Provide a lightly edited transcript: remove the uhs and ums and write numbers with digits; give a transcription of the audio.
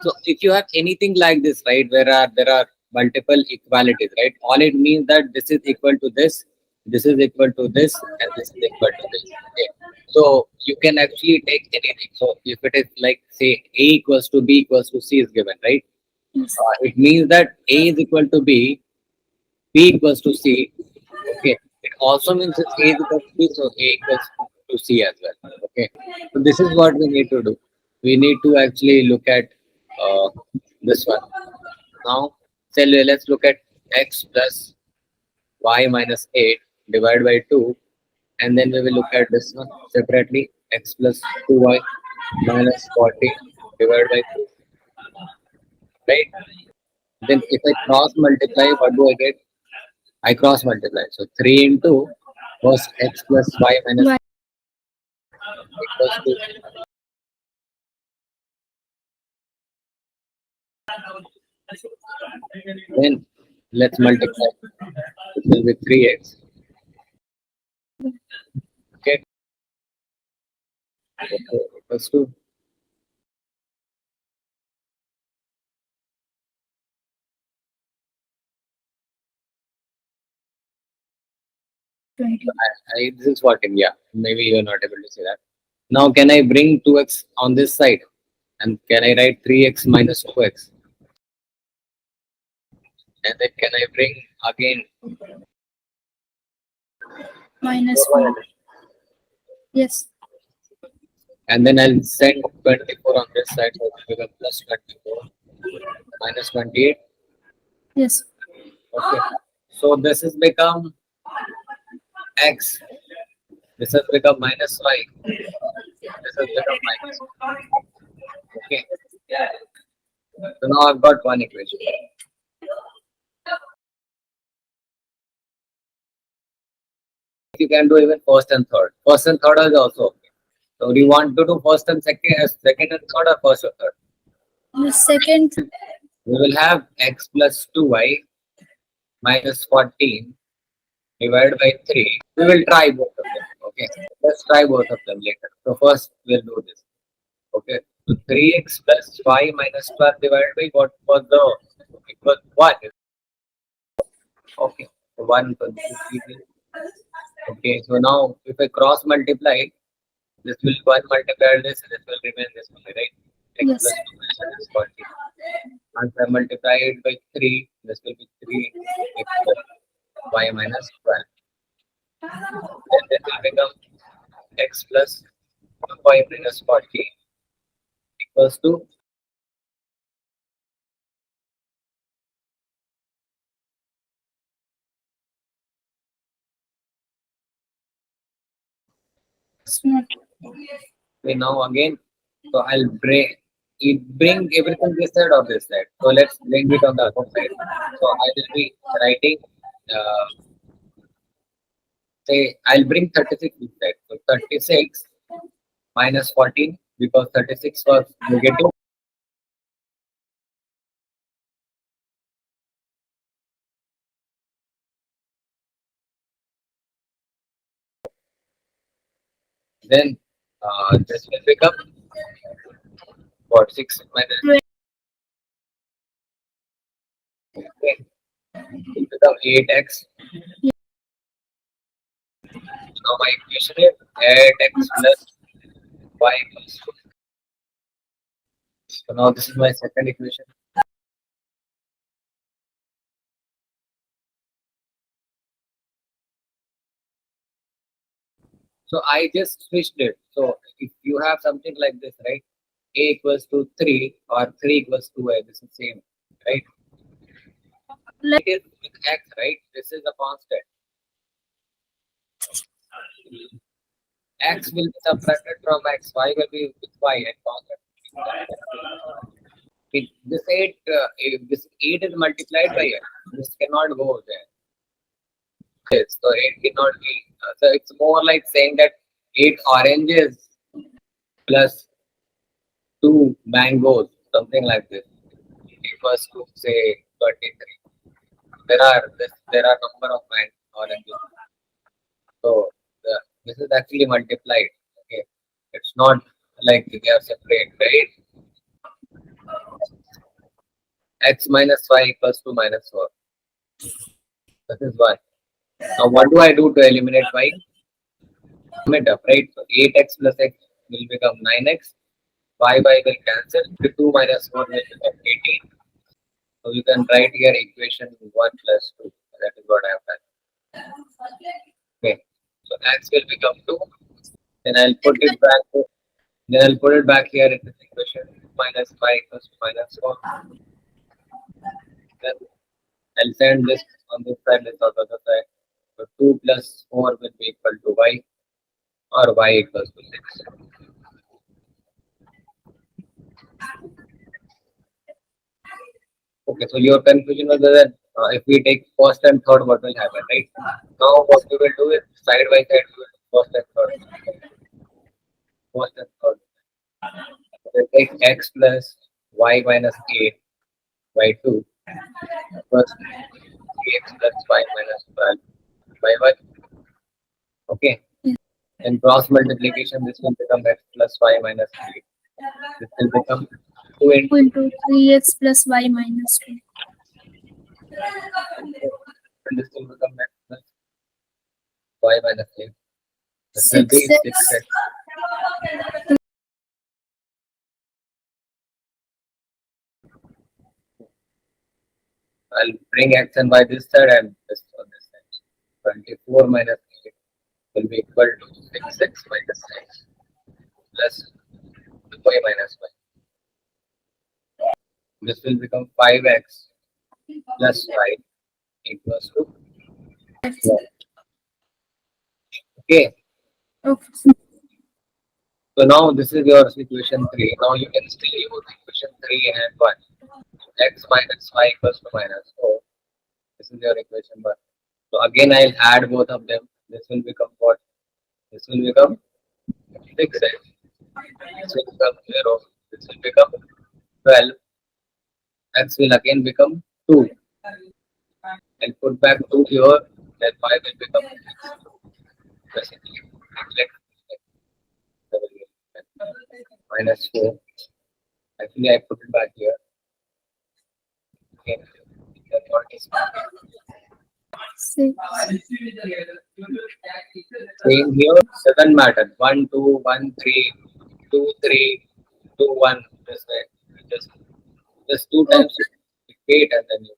So if you have anything like this, right, where there are multiple equalities, right, all it means that this is equal to this is equal to this, and this is equal to this. Okay. So you can actually take anything. So if it is like say A equals to B equals to C is given, right? It means that A is equal to B equals to C. Okay. It also means that A is equal to B, so A equals to C as well. Okay. So this is what we need to do. We need to actually look at uh, this one. Now, say let's look at x plus y minus 8 divided by 2, and then we will look at this one separately, x plus 2y minus 14 divided by 2, right? Then if I cross multiply, what do I get? I cross multiply. So 3 into first x plus y minus equals to, then let's multiply. It will be 3x. Okay. Okay. Equals to, this is working. Yeah. Maybe you're not able to see that. Now, can I bring 2x on this side? And can I write 3x minus 2x? And then can I bring again minus 1. Yes. and then I'll send 24 on this side, so it will become plus 24 minus 28. Yes. Okay. So this has become x. This has become minus y. This has become minus y. Okay. So now I've got one equation. You can do even first and third. First and third is also okay. So do you want to do first and second and third, or first or third? The second. We will have x plus 2y minus 14 divided by 3. We will try both of them. Okay. Let's try both of them later. So first we'll do this. Okay. So 3x plus y minus 12 divided by what was the, it was 1. Okay. So 1 plus 2, okay. So now if I cross multiply, this will 1 multiplied this, this will remain this only, right? X Yes. plus 2 minus 14. Once I multiply it by 3, this will be 3 x plus y minus 12. Then this will become x plus y minus 14 equals to okay, now again. So I'll bring everything this side or this side. So let's bring it on the other side. So I will be writing say I'll bring 36 this side. So 36 minus 14, because 36 was negative. Then this will become what, 6 minus, okay, it will become 8x. Now my equation is 8x plus y equals to. So now this is my second equation. So I just switched it. So if you have something like this, right? A equals to 3 or 3 equals to y, this is same, right? It is with x, right? This is a constant. X will be subtracted from x, y will be with y and constant. This 8, if this 8 is multiplied by x, this cannot go there. Yes, so 8 cannot be. So it's more like saying that 8 oranges plus 2 mangoes, something like this, equals to say 23. There are number of oranges. So this is actually multiplied. Okay, it's not like they are separate, right? x minus y equals to minus 4. This is 1. Now what do I do to eliminate y? Sum it up, right? So 8x plus x will become 9x. Y will cancel. 2 minus 4 will become 18. So you can write here equation 1 plus 2. That is what I have done. Okay. So x will become 2. Then I'll put it back. Then I'll put it back here in this equation. 2 minus y equals to minus 4. Then I'll send this on this side, this on the other side. So 2 plus 4 will be equal to y, or y equals to 6. Okay, so your confusion was that if we take first and third, what will happen, right? Now what we will do is side by side, we will do first and third. First and third. So take x plus y minus 8 by 2 plus x plus y minus 12 by 1. Okay. In cross multiplication, this will become x plus y minus 8. This will become 2 into 3x plus y minus 2. and this will become x plus y minus 8. This will be 6x. I'll bring x and y this side and this on this side. 24 minus 8 will be equal to 6x minus 6 plus y minus y. This will become 5x plus y equals to 1. Okay. Okay. So now this is your equation 3. Now you can still use equation 3 and 1. X minus y equals to minus 4. This is your equation 1. So again I'll add both of them. This will become what? This will become 6x. This will become 0. This will become 12. X will again become 2. And put back 2 here. Then 5 will become 6. Basically, minus 4. Actually, I put it back here. Okay. Then what is 6. same here? Doesn't matter. 1, 2, 1, 3, 2, 3, 2, 1. Just 2 times. Wait and then you